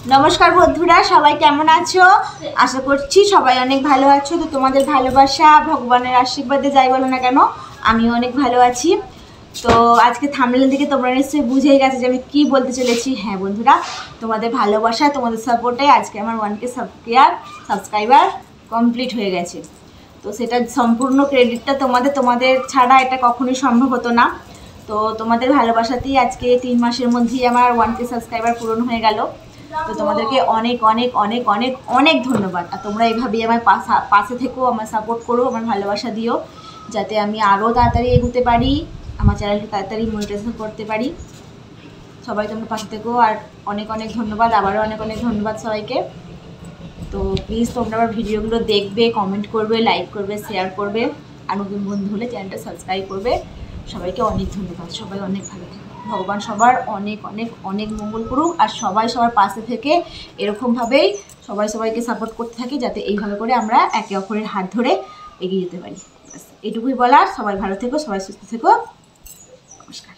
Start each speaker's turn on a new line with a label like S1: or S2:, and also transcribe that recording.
S1: नमस्कार बंधुरा सबाई केमन आछो आशा करछि सबाई अनेक भालो आछो। तो तुम्हादेर भालोबासा भगवानेर आशीर्वादे जाई बोलो ना केन आमिओ अनेक भालो आछि। तो आज के थाम्बनेल दिके तोमरा निश्चयई बुझेई गेছো যে আমি কি বলতে চলেছি। হ্যাঁ বন্ধুরা, তোমাদের ভালোবাসা তোমাদের সাপোর্টে আজকে আমার 1K সাবস্ক্রাইবার কমপ্লিট হয়ে গেছে। তো সেটা সম্পূর্ণ ক্রেডিটটা তোমাদের ছাড়া এটা কখনোই সম্ভব হতো না। তো তোমাদের ভালোবাসাতেই আজকে 3 মাসের মধ্যেই আমার 1K সাবস্ক্রাইবার পূরণ হয়ে গেল। তো তোমাদেরকে অনেক অনেক অনেক অনেক অনেক ধন্যবাদ। আর তোমরা এইভাবেই আমার পাশে থেকো, আমার সাপোর্ট করো, আমার ভালোবাসা দিও যাতে আমি আরও তাড়াতাড়ি এগোতে পারি, আমার চ্যানেলটা তাড়াতাড়ি মনিটাইজেশন করতে পারি। সবাই তোমরা পাশে থেকো আর অনেক অনেক ধন্যবাদ, আবারও অনেক অনেক ধন্যবাদ সবাইকে। তো প্লিজ তোমরা আমার ভিডিওগুলো দেখবে, কমেন্ট করবে, লাইক করবে, শেয়ার করবে, আর নতুন বন্ধু হলে চ্যানেলটা সাবস্ক্রাইব করবে। সবাইকে অনেক ধন্যবাদ। সবাই অনেক ভালো থেকো। ভগবান সবার অনেক অনেক অনেক মঙ্গল করুক। আর সবাই সবার পাশে থেকে এরকমভাবেই সবাইকে সাপোর্ট করতে থাকি যাতে এইভাবে করে আমরা একে অপরের হাত ধরে এগিয়ে যেতে পারি। এটুকুই বলার। সবাই ভালো থেকো, সবাই সুস্থ থেকো। নমস্কার।